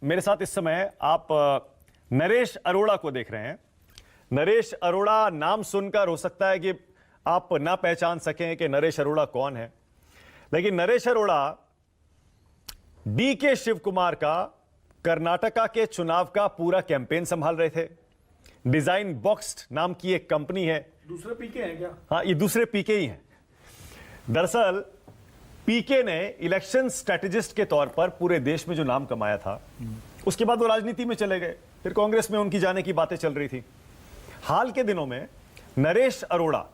मेरे साथ इस समय आप नरेश अरोड़ा को देख रहे हैं। नरेश अरोड़ा नाम सुनकर हो सकता है कि आप ना पहचान सकें कि नरेश अरोड़ा कौन है, लेकिन नरेश अरोड़ा डी के शिव कुमार का कर्नाटका के चुनाव का पूरा कैंपेन संभाल रहे थे। डिजाइन बॉक्स नाम की एक कंपनी है। दूसरे पीके हैं क्या? हाँ, ये दूसरे पीके ही हैं। दरअसल पीके ने इलेक्शन स्ट्रेटेजिस्ट के तौर पर पूरे देश में जो नाम कमाया था, उसके बाद वो राजनीति में चले गए, फिर कांग्रेस में उनकी जाने की बातें चल रही थी। हाल के दिनों में नरेश अरोड़ा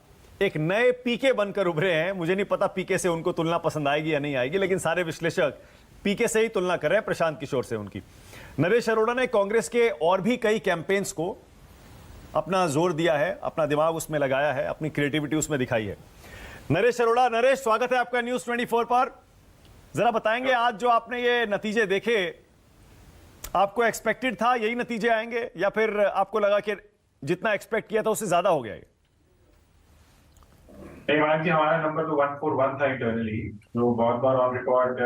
एक नए पीके बनकर उभरे हैं। मुझे नहीं पता पीके से उनको तुलना पसंद आएगी या नहीं आएगी, लेकिन सारे विश्लेषक पीके से ही तुलना कर रहे हैं, प्रशांत किशोर से उनकी। नरेश अरोड़ा ने कांग्रेस के और भी कई कैंपेन्स को अपना जोर दिया है, अपना दिमाग उसमें लगाया है, अपनी क्रिएटिविटी उसमें दिखाई है। नरेश अरोड़ा, नरेश स्वागत है आपका न्यूज़ 24 पर। जरा बताएंगे आज जो आपने ये नतीजे देखे, आपको एक्सपेक्टेड था यही नतीजे आएंगे या फिर आपको लगा कि जितना एक्सपेक्ट किया था उससे ज्यादा हो गया? नहीं मानक जी, हमारा नंबर तो 141 था इंटरनली, जो बहुत बार ऑन रिकॉर्ड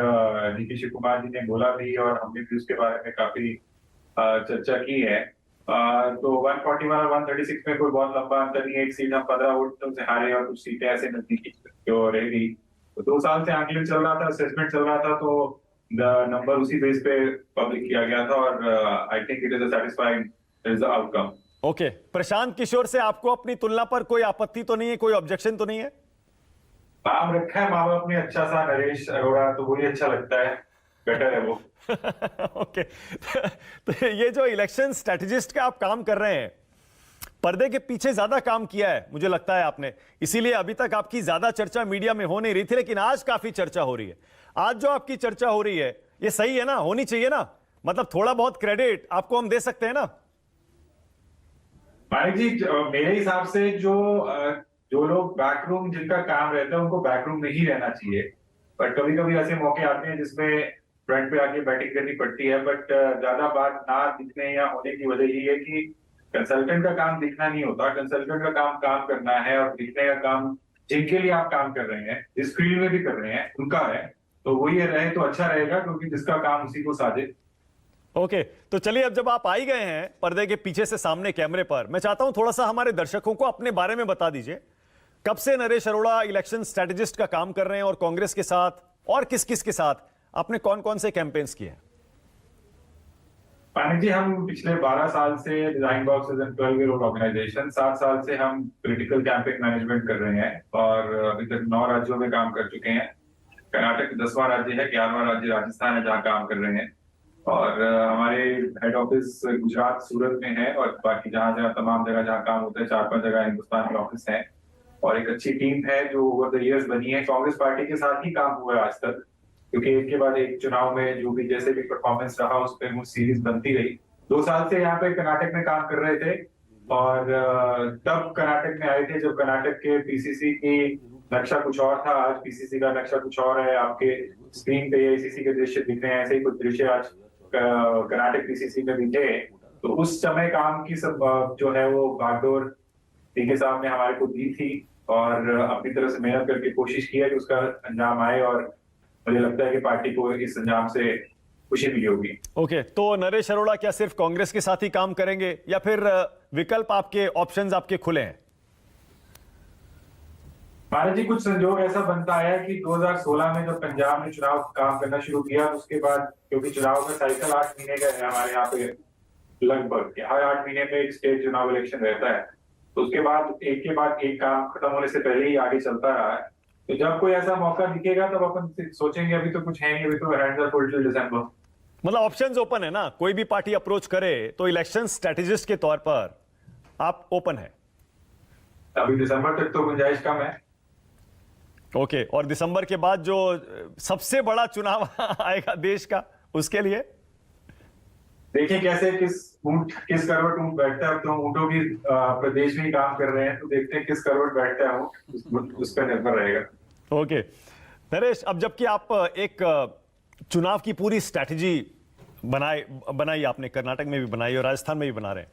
डी के शिव कुमार जी ने बोला भी और हमने भी उसके बारे में काफी चर्चा की है। तो 141 और 136 में कोई बहुत लंबा अंतर नहीं है। एक सीट हम 15 वोटों से हारे और कुछ सीटें ऐसे नजदीकी जो रह गई। तो 2 साल से आंकलन चल रहा था, असेसमेंट चल रहा था, तो नंबर उसी बेस पे पब्लिक किया गया था और I think it is a satisfying outcome. Okay, Prashant Kishore से आपको अपनी तुलना पर कोई आपत्ति तो नहीं है, कोई ऑब्जेक्शन तो नहीं है? नाम रखा है माँ बाप ने अच्छा सा, नरेश अरोड़ा, तो वही अच्छा लगता है, बेटर है वो। ओके तो ये जो इलेक्शन स्ट्रेटेजिस्ट का आप काम कर रहे हैं, पर्दे के पीछे ज्यादा काम किया है मुझे लगता है आपने, इसीलिए अभी तक आपकी ज्यादा चर्चा मीडिया में हो नहीं रही थी, लेकिन आज काफी चर्चा हो रही है। आज जो आपकी चर्चा हो रही है ये सही है ना? होनी चाहिए ना? मतलब थोड़ा बहुत क्रेडिट आपको हम दे सकते हैं ना? मानिक जी, मेरे हिसाब से जो लोग बैकरूम जिनका काम रहता है उनको बैकरूम में ही रहना चाहिए। बट कभी कभी ऐसे मौके आते हैं जिसमें फ्रंट पे आके बैटिंग करनी पड़ती है। बट ज्यादा बात ना दिखने या होने की वजह यही है कि कंसल्टेंट का काम दिखना नहीं होता। कंसल्टेंट का काम करना है, और दिखने का काम जिनके लिए आप काम कर रहे हैं, जिस फील्ड में भी कर रहे हैं, उनका है। तो वही रहे तो अच्छा रहेगा, क्योंकि जिसका काम उसी को साजे। ओके, तो चलिए अब जब आप आ ही गए हैं पर्दे के पीछे से सामने कैमरे पर, मैं चाहता हूं थोड़ा सा हमारे दर्शकों को अपने बारे में बता दीजिए। कब से नरेश अरोड़ा इलेक्शन स्ट्रेटेजिस्ट का काम कर रहे हैं और कांग्रेस के साथ और किस किस के साथ आपने कौन कौन से कैंपेन्स किए हैं? पानी जी, हम पिछले 12 साल से design box as an 12 year old organization, 7 साल से हम पॉलिटिकल कैंपेन मैनेजमेंट कर रहे हैं और अभी तक 9 राज्यों में काम कर चुके हैं। कर्नाटक 10वां राज्य है, 11वां राज्य राजस्थान है जहाँ काम कर रहे हैं। और हमारे हेड ऑफिस गुजरात सूरत में है, और बाकी जहाँ जहाँ तमाम जगह जहाँ काम होता है 4-5 जगह हिंदुस्तान में ऑफिस है। और एक अच्छी टीम है जो ओवर द इयर्स बनी है। कांग्रेस पार्टी के साथ ही काम हुआ है आज तक, क्योंकि एक के बाद एक चुनाव में जो भी जैसे भी परफॉर्मेंस रहा उस पर वो सीरीज बनती रही। 2 साल से यहाँ पे कर्नाटक में काम कर रहे थे, और तब कर्नाटक में आए थे जब कर्नाटक के पीसीसी की नक्शा कुछ और था, आज पीसीसी का नक्शा कुछ और है। आपके स्क्रीन पे एआईसीसी के दृश्य दिख रहे हैं, ऐसे ही कुछ दृश्य आज कर्नाटक पीसीसी में भी थे। तो उस समय काम की सब जो है वो भागदौड़ पीके साहब ने हमारे को दी थी, और अपनी तरफ से मेहनत करके कोशिश की है कि उसका अंजाम आए, और मुझे लगता है कि पार्टी को इस अंजाम से खुशी मिली होगी। ओके, तो नरेश अरोड़ा क्या सिर्फ कांग्रेस के साथ ही काम करेंगे या फिर विकल्प आपके ऑप्शंस आपके खुले हैं? महाराज जी, कुछ संजोग ऐसा बनता है कि 2016 में जब पंजाब ने चुनाव काम करना शुरू किया, उसके बाद क्योंकि चुनाव का साइकिल 8 महीने का है हमारे यहाँ पे, लगभग हर 8 महीने में एक स्टेट चुनाव इलेक्शन रहता है, तो उसके बाद एक के बाद एक काम खत्म होने से पहले ही आगे चलता रहा है। तो जब कोई ऐसा मौका दिखेगा तब अपन सोचेंगे। अभी तो कुछ है नहीं, अभी तो hands are full till December. मतलब ऑप्शंस ओपन है ना? कोई भी पार्टी अप्रोच करे तो इलेक्शन स्ट्रेटेजिस्ट के तौर पर आप ओपन है? अभी दिसंबर तक तो गुंजाइश कम है। ओके, और दिसंबर के बाद जो सबसे बड़ा चुनाव आएगा देश का, उसके लिए देखिए कैसे किस करवट ऊंट बैठता है। तो ऊंटों की प्रदेश में ही काम कर रहे हैं, तो देखते हैं किस करवट बैठता है ऊंट, उस पर निर्भर रहेगा। ओके नरेश, अब जबकि आप एक चुनाव की पूरी स्ट्रैटेजी बनाई आपने, कर्नाटक में भी बनाई और राजस्थान में भी बना रहे हैं,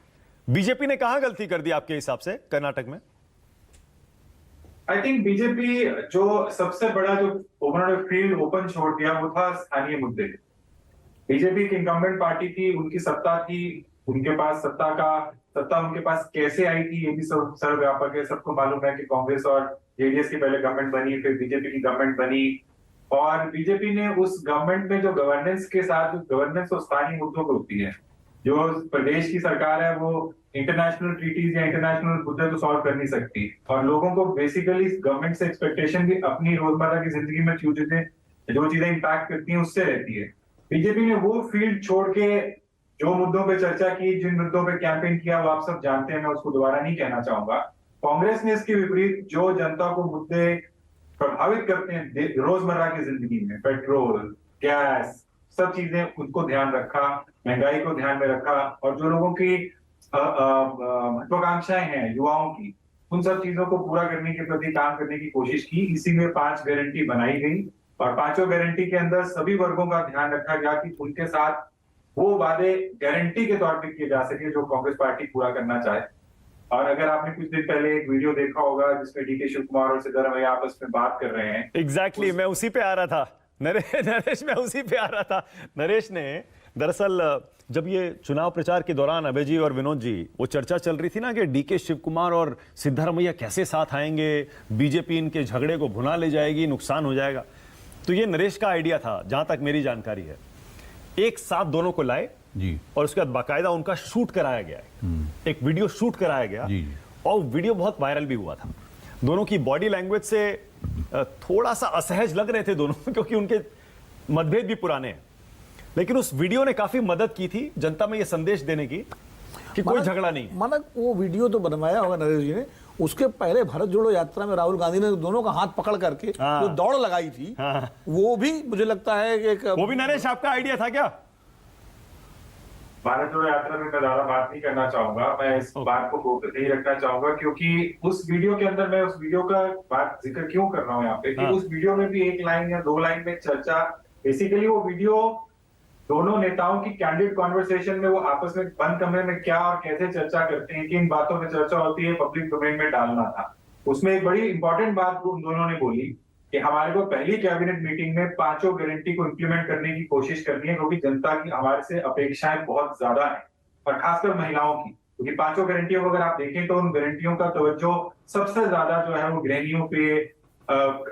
बीजेपी ने कहां गलती कर दी आपके हिसाब से कर्नाटक में? आई थिंक बीजेपी जो सबसे बड़ा जो उन्होंने फील्ड ओपन छोड़ दिया वो था स्थानीय मुद्दे। बीजेपी की इंकम्बेंट पार्टी थी, उनकी सत्ता थी, उनके पास सत्ता उनके पास कैसे आई थी ये भी सर्वव्यापक है। सबको मालूम है कि कांग्रेस और जेडीएस की पहले गवर्नमेंट बनी, फिर बीजेपी की गवर्नमेंट बनी, और बीजेपी ने उस गवर्नमेंट में जो गवर्नेंस और स्थानीय मुद्दों पर होती है, जो प्रदेश की सरकार है वो इंटरनेशनल ट्रीटीज या इंटरनेशनल मुद्दे तो सॉल्व कर नहीं सकती, और लोगों को बेसिकली गवर्नमेंट से एक्सपेक्टेशन भी अपनी रोजमर्रा की जिंदगी में जो चीजें इंपैक्ट करती हैं उससे रहती है। बीजेपी ने वो फील्ड छोड़ के जो मुद्दों पे चर्चा की, जिन मुद्दों पे कैंपेन किया, वो आप सब जानते हैं, मैं उसको दोबारा नहीं कहना चाहूंगा। कांग्रेस ने इसके विपरीत जो जनता को मुद्दे प्रभावित करते हैं रोजमर्रा की जिंदगी में, पेट्रोल, गैस, सब चीजें, उनको ध्यान रखा, महंगाई को ध्यान में रखा, और जो लोगों की महत्वाकांक्षाएं हैं युवाओं की, उन सब चीजों को पूरा करने के प्रति काम करने की कोशिश की। इसीलिए 5 गारंटी बनाई गई, और 5 गारंटी के अंदर सभी वर्गों का ध्यान रखा गया कि उनके साथ वो वादे गारंटी के तौर पे किए जा सके जो कांग्रेस पार्टी पूरा करना चाहे। और अगर आपने कुछ दिन पहले एक वीडियो देखा होगा जिसमें डीके शिव कुमार और सिद्धरामैया आपस में बात कर रहे हैं, एग्जैक्टली मैं उसी पे आ रहा था नरेश, मैं उसी पे आ रहा था। नरेश ने दरअसल जब ये चुनाव प्रचार के दौरान अभय जी और विनोद जी वो चर्चा चल रही थी ना कि डीके शिव कुमार और सिद्धरामैया कैसे साथ आएंगे, बीजेपी इनके झगड़े को भुना ले जाएगी, नुकसान हो जाएगा, तो ये नरेश का आइडिया था जहां तक मेरी जानकारी है। एक साथ दोनों को लाए जी, और उसके बाद बाकायदा उनका शूट कराया गया है, एक वीडियो शूट कराया गया जी। और वीडियो बहुत वायरल भी हुआ था। दोनों की बॉडी लैंग्वेज से थोड़ा सा असहज लग रहे थे दोनों क्योंकि उनके मतभेद भी पुराने हैं, लेकिन उस वीडियो ने काफी मदद की थी जनता में यह संदेश देने की कि कोई झगड़ा नहीं। माना वो वीडियो तो बनवाया होगा नरेश जी ने, उसके पहले भारत जोड़ो यात्रा में राहुल गांधी ने दोनों का हाथ पकड़ करके जो दौड़ लगाई थी, वो भी मुझे लगता है कि वो भी नरेश आपका आइडिया था क्या? भारत जोड़ो यात्रा में मैं ज्यादा बात नहीं करना चाहूंगा, मैं इस बात को फोकस नहीं रखना चाहूंगा, क्योंकि उस वीडियो के अंदर मैं उस वीडियो का बात जिक्र क्यों कर रहा हूँ यहाँ पे कि उस वीडियो में भी 1 लाइन या 2 लाइन में चर्चा, बेसिकली वो वीडियो दोनों नेताओं की कैंडिड कॉन्वर्सेशन में वो आपस में बंद कमरे में क्या और कैसे चर्चा करते हैं, किन बातों में चर्चा होती है, पब्लिक डोमेन में डालना था। उसमें एक बड़ी इंपॉर्टेंट बात उन दोनों ने बोली कि हमारे को पहली कैबिनेट मीटिंग में 5 गारंटी को इंप्लीमेंट करने की कोशिश करनी है, क्योंकि जनता की हमारे से अपेक्षाएं बहुत ज्यादा है, और खासकर महिलाओं की, क्योंकि 5 गारंटियों को अगर आप देखें तो उन गारंटियों का तवज्जो सबसे ज्यादा जो है वो गृहिणियों पे,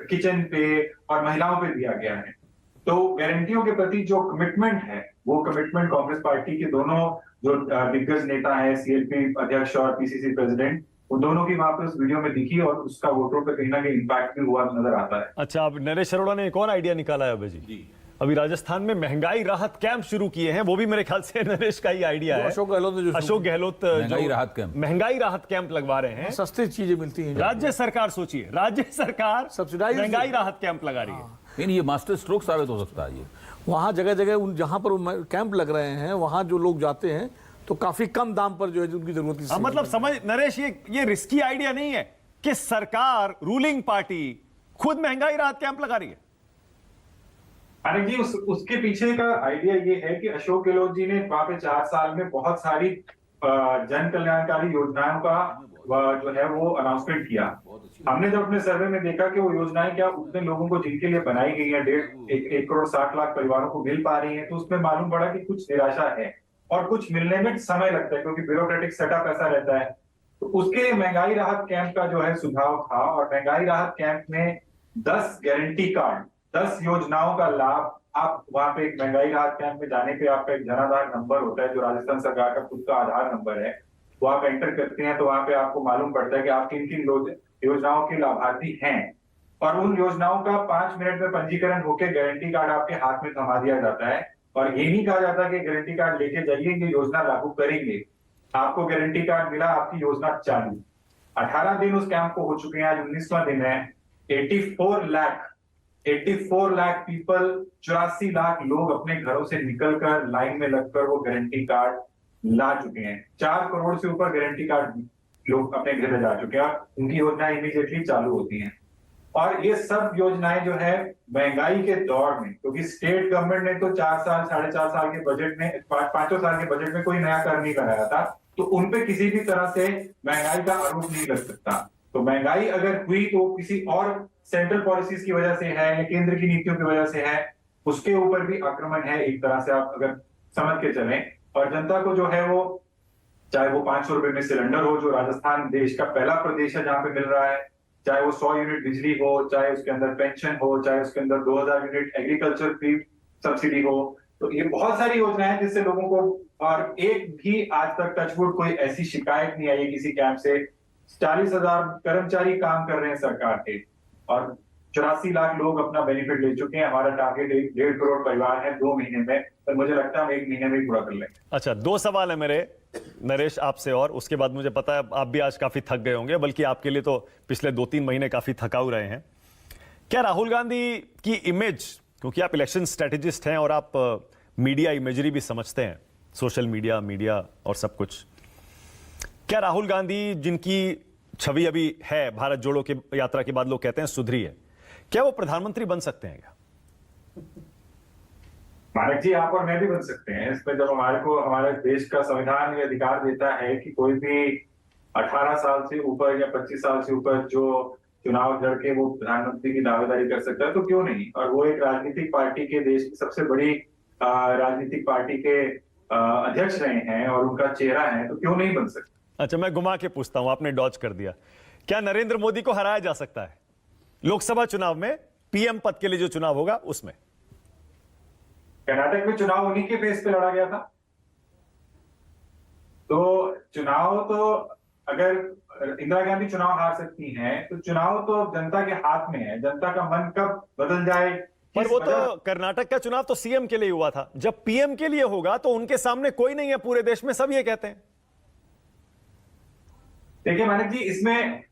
किचन पे और महिलाओं पे दिया गया है। तो गारंटियों के प्रति जो कमिटमेंट है, वो कमिटमेंट कांग्रेस पार्टी के दोनों जो दिग्गज नेता हैं, सीएलपी अध्यक्ष और पीसीसी प्रेसिडेंट, वो दोनों की वहां पर उस वीडियो में दिखी, और उसका वोटरों पे कहीं ना कहीं इम्पैक्ट भी हुआ नजर आता है। अच्छा, अब नरेश अरोड़ा ने एक और आइडिया निकाला है अभय जी। अभी राजस्थान में महंगाई राहत कैंप शुरू किए हैं, वो भी मेरे ख्याल से नरेश का ही आइडिया है। अशोक गहलोत महंगाई राहत कैंप लगवा रहे हैं, सस्ती चीजें मिलती हैं। राज्य सरकार सोचिए, राज्य सरकार सब्सिडाइज महंगाई राहत कैंप लगा रही है। ये मास्टर स्ट्रोक साबित हो सकता है। ये वहाँ जगह जगह जहाँ पर कैंप लग रहे हैं वहाँ जो लोग जाते हैं तो काफी कम दाम पर जो है उनकी जरूरत है। मतलब समझ नरेश, ये रिस्की आइडिया नहीं है कि सरकार, रूलिंग पार्टी खुद महंगाई राहत कैंप लगा रही है। अरे जी, उसके पीछे का आइडिया ये है कि अशोक गहलोत जी ने वहां पे 4 साल में बहुत सारी जन कल्याणकारी योजनाओं का जो है वो अनाउंसमेंट किया। हमने जब अपने सर्वे में देखा कि वो योजनाएं क्या उतने लोगों को जिनके लिए बनाई गई है, 1.1 करोड़ 60 लाख परिवारों को मिल पा रही है, तो उसमें मालूम पड़ा कि कुछ निराशा है और कुछ मिलने में समय लगता है, क्योंकि ब्यूरोक्रेटिक सेटअप ऐसा रहता है। तो उसके महंगाई राहत कैंप का जो है सुझाव था, और महंगाई राहत कैंप में 10 गारंटी कार्ड, 10 योजनाओं का लाभ, आप वहां पे एक महंगाई राहत कैंप में जाने पे आपका एक जनाधार नंबर होता है जो राजस्थान सरकार का खुद का आधार नंबर है, वो आप एंटर करते हैं तो वहां पे आपको मालूम पड़ता है कि आप किन किन योजनाओं के लाभार्थी हैं, और उन योजनाओं का 5 मिनट में पंजीकरण होकर गारंटी कार्ड आपके हाथ में थमा दिया जाता है। और ये नहीं कहा जाता कि गारंटी कार्ड लेके जाइए, ये योजना लागू करेंगे, आपको गारंटी कार्ड मिला, आपकी योजना चालू। 18 दिन उस कैंप को हो चुके हैं, आज 19वां दिन है। 84 लाख पीपल, 84 लाख लोग अपने घरों से निकलकर लाइन में लगकर वो गारंटी कार्ड ला चुके हैं। 4 करोड़ से ऊपर गारंटी कार्ड लोग अपने घर जा चुके हैं, और उनकी योजनाएं इमीडिएटली चालू होती हैं। और ये सब योजनाएं जो है महंगाई के दौर में, क्योंकि स्टेट गवर्नमेंट ने तो 4 साल 4.5 साल के बजट में, 5 साल के बजट में कोई नया कर नहीं कराया था, तो उनपे किसी भी तरह से महंगाई का आरोप नहीं लग सकता। तो महंगाई अगर हुई तो किसी और सेंट्रल पॉलिसीज की वजह से है या केंद्र की नीतियों की वजह से है, उसके ऊपर भी आक्रमण है एक तरह से, आप अगर समझ के चलें। और जनता को जो है वो, चाहे वो 500 रुपए में सिलेंडर हो, जो राजस्थान देश का पहला प्रदेश है जहां पे मिल रहा है, चाहे वो 100 यूनिट बिजली हो, चाहे उसके अंदर पेंशन हो, चाहे उसके अंदर 2000 यूनिट एग्रीकल्चर फीड सब्सिडी हो, तो ये बहुत सारी योजनाएं हैं जिससे लोगों को, और एक भी आज तक टचवुड कोई ऐसी शिकायत नहीं आई है किसी कैंप से। 40,000 कर्मचारी काम कर रहे हैं सरकार के, और 84 लाख लोग अपना बेनिफिट ले चुके हैं। हमारा टारगेट 1.5 करोड़ परिवार है 2 महीने में, पर मुझे लगता है हम 1 महीने में ही पूरा कर लेंगे। अच्छा, 2 सवाल है मेरे नरेश आपसे, और उसके बाद मुझे पता है आप भी आज काफी थक गए होंगे, बल्कि आपके लिए तो पिछले 2-3 महीने काफी थकाऊ रहे हैं। क्या राहुल गांधी की इमेज, क्योंकि आप इलेक्शन स्ट्रेटेजिस्ट हैं और आप मीडिया इमेजरी भी समझते हैं, सोशल मीडिया और सब कुछ, क्या राहुल गांधी जिनकी छवि अभी है भारत जोड़ो की यात्रा के बाद लोग कहते हैं सुधरी है, क्या वो प्रधानमंत्री बन सकते हैं क्या? मानक जी, आप और मैं भी बन सकते हैं इसमें। जब हमारे देश का संविधान ये अधिकार देता है कि कोई भी 18 साल से ऊपर या 25 साल से ऊपर जो चुनाव लड़के वो प्रधानमंत्री की दावेदारी कर सकता है, तो क्यों नहीं। और वो एक राजनीतिक पार्टी के, देश की सबसे बड़ी राजनीतिक पार्टी के अध्यक्ष रहे हैं और उनका चेहरा है, तो क्यों नहीं बन सकते। अच्छा, मैं घुमा के पूछता हूं, आपने डॉज कर दिया। क्या नरेंद्र मोदी को हराया जा सकता है लोकसभा चुनाव में, पीएम पद के लिए जो चुनाव होगा उसमें? कर्नाटक में चुनाव उन्हीं के बेस पे लड़ा गया था, तो चुनाव तो, अगर इंदिरा गांधी चुनाव हार सकती हैं, तो चुनाव तो जनता के हाथ में है। जनता का मन कब बदल जाए, पर वो तो कर्नाटक का चुनाव तो सीएम के लिए हुआ था, जब पीएम के लिए होगा तो उनके सामने कोई नहीं है पूरे देश में, सब ये कहते हैं। देखिए मानिक जी, इसमें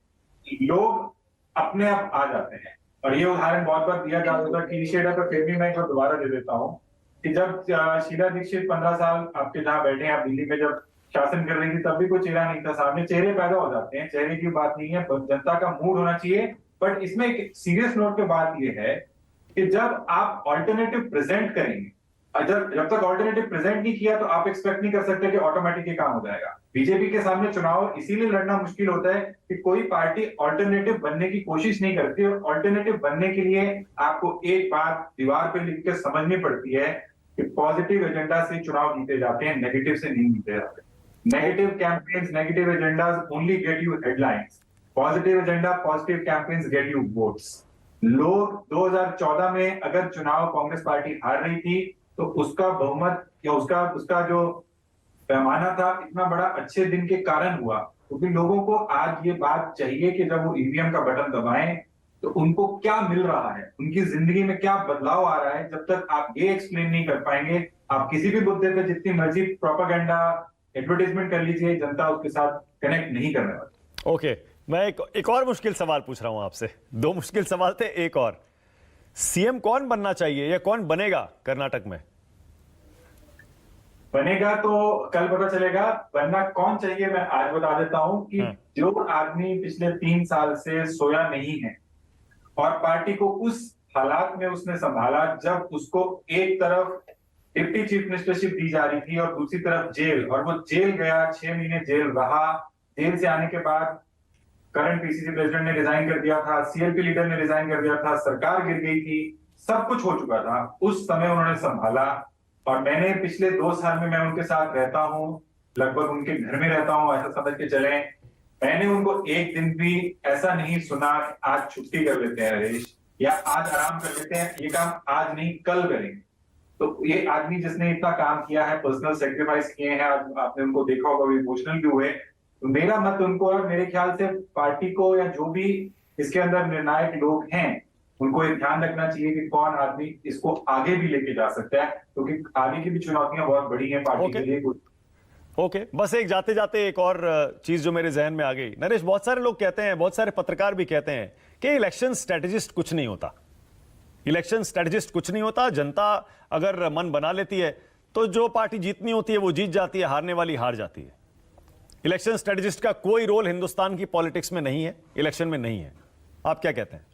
लोग अपने आप आ जाते हैं, और ये उदाहरण बहुत बार दिया जाता था कि शेडा पर, फिर भी मैं एक बार दोबारा दे देता हूं कि जब शीला दीक्षित 15 साल आपके जहां बैठे हैं, आप दिल्ली में जब शासन कर रही थी, तब भी कोई चेहरा नहीं था सामने। चेहरे पैदा हो जाते हैं, चेहरे की बात नहीं है, जनता का मूड होना चाहिए। बट इसमें एक सीरियस नोट पे बात यह है कि जब आप ऑल्टरनेटिव प्रेजेंट करेंगे, जब तक ऑल्टरनेटिव प्रेजेंट नहीं किया, तो आप एक्सपेक्ट नहीं कर सकते कि ऑटोमेटिकली काम हो जाएगा। बीजेपी के सामने चुनाव इसीलिए लड़ना मुश्किल होता है कि कोई पार्टी ऑल्टरनेटिव बनने की कोशिश नहीं करती, और ऑल्टरनेटिव बनने के लिए आपको एक बात दीवार पे लिख के समझनी पड़ती है कि पॉजिटिव एजेंडा से चुनाव जीते जाते हैं, नेगेटिव से नहीं जीते जाते। Negative campaigns, negative agendas only get you headlines, positive agenda, positive campaigns get you votes. लोग 2014 में अगर चुनाव कांग्रेस पार्टी हार रही थी, तो उसका बहुमत या उसका जो पैमाना था, इतना बड़ा अच्छे दिन के कारण हुआ, क्योंकि लोगों को आज ये बात चाहिए कि जब वो ईवीएम का बटन दबाएं तो उनको क्या मिल रहा है, उनकी जिंदगी में क्या बदलाव आ रहा है। जब तक आप ये एक्सप्लेन नहीं कर पाएंगे, आप किसी भी मुद्दे पे जितनी मर्जी प्रोपेगेंडा, एडवर्टाइजमेंट कर लीजिए, जनता उसके साथ कनेक्ट नहीं करने वाली। ओके, मैं एक और मुश्किल सवाल पूछ रहा हूं आपसे। 2 मुश्किल सवाल थे, एक और। सीएम कौन बनना चाहिए या कौन बनेगा कर्नाटक में? बनेगा तो कल पता चलेगा, बनना कौन चाहिए मैं आज बता देता हूं कि जो आदमी पिछले 3 साल से सोया नहीं है और पार्टी को उस हालात में उसने संभाला जब उसको एक तरफ डिप्टी चीफ मिनिस्टरशिप दी जा रही थी और दूसरी तरफ जेल, और वो जेल गया, 6 महीने जेल रहा। जेल से आने के बाद करंट पीसीसी प्रेसिडेंट ने रिजाइन कर दिया था, सीएलपी लीडर ने रिजाइन कर दिया था, सरकार गिर गई थी, सब कुछ हो चुका था। उस समय उन्होंने संभाला, और मैंने पिछले 2 साल में मैं उनके साथ रहता हूं, लगभग उनके घर में रहता हूं, ऐसा समझ के चले। मैंने उनको एक दिन भी ऐसा नहीं सुना कि आज छुट्टी कर लेते हैं नरेश, या आज आराम कर लेते हैं, ये काम आज नहीं कल करेंगे। तो ये आदमी जिसने इतना काम किया है, पर्सनल सेक्रीफाइस किए हैं, आपने उनको देखा होगा, इमोशनल भी हुए, तो मेरा मत उनको, और मेरे ख्याल से पार्टी को या जो भी इसके अंदर निर्णायक लोग हैं, उनको ये ध्यान रखना चाहिए कि कौन आदमी इसको आगे भी लेके जा सकता है, क्योंकि आगे की भी चुनौतियां बहुत बड़ी हैं पार्टी के लिए। ओके, बस एक जाते जाते एक और चीज जो मेरे जहन में आ गई नरेश, बहुत सारे लोग कहते हैं, बहुत सारे पत्रकार भी कहते हैं कि इलेक्शन स्ट्रेटेजिस्ट कुछ नहीं होता, इलेक्शन स्ट्रेटेजिस्ट कुछ नहीं होता। जनता अगर मन बना लेती है तो जो पार्टी जीतनी होती है वो जीत जाती है, हारने वाली हार जाती है। इलेक्शन स्ट्रेटेजिस्ट का कोई रोल हिंदुस्तान की पॉलिटिक्स में नहीं है, इलेक्शन में नहीं है। आप क्या कहते हैं?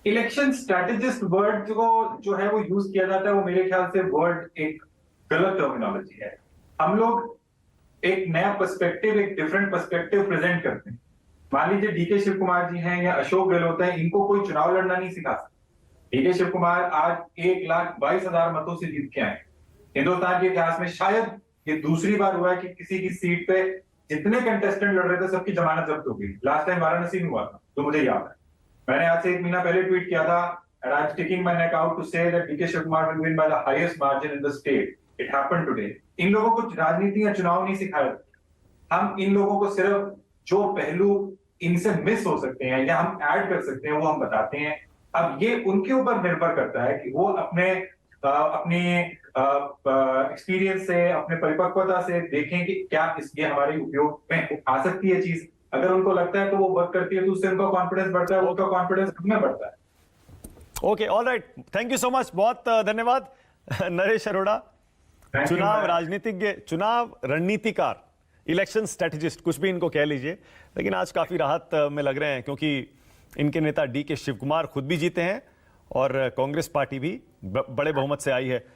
इलेक्शन स्ट्रेटेजिस्ट वर्ड जो है वो यूज किया जाता है, वो मेरे ख्याल से वर्ड एक गलत टर्मिनोलॉजी है। हम लोग एक नया पर्सपेक्टिव, एक डिफरेंट पर्सपेक्टिव प्रेजेंट करते हैं। मान लीजिए डीके शिव कुमार जी हैं या अशोक गहलोत हैं, इनको कोई चुनाव लड़ना नहीं सिखा सकता, डीके शिव कुमार आज 1,22,000 मतों से जीत के आए। हिंदुस्तान के इतिहास में शायद ये दूसरी बार हुआ है कि किसी की सीट पे जितने कंटेस्टेंट लड़ रहे थे सबकी जमानत जब्त हो गई। लास्ट टाइम वाराणसी में हुआ था, तो मुझे याद है। मैंने आज से 1 महीना पहले ट्वीट किया था, and I'm sticking my neck out to say that DK Shiv Kumar will win by the highest margin in the state. It happened today. इन लोगों को राजनीति या चुनाव नहीं सिखाया। हम इन लोगों को सिर्फ जो पहलू इनसे मिस हो सकते हैं या हम ऐड कर सकते हैं वो हम बताते हैं। अब ये उनके ऊपर निर्भर करता है कि वो अपने एक्सपीरियंस से, अपने परिपक्वता से देखें कि क्या ये हमारे उपयोग में आ सकती है चीज। अगर उनको लगता है तो वो वर्क करती है, तो उससे उनका कॉन्फिडेंस बढ़ता है, उनका कॉन्फिडेंस हमें बढ़ता है। Okay, all right, thank you so much, बहुत धन्यवाद नरेश अरोड़ा, चुनाव राजनीतिज्ञ, चुनाव रणनीतिकार, इलेक्शन स्ट्रेटेजिस्ट, कुछ भी इनको कह लीजिए, लेकिन आज काफी राहत में लग रहे हैं क्योंकि इनके नेता डीके शिव कुमार खुद भी जीते हैं और कांग्रेस पार्टी भी बड़े बहुमत से आई है।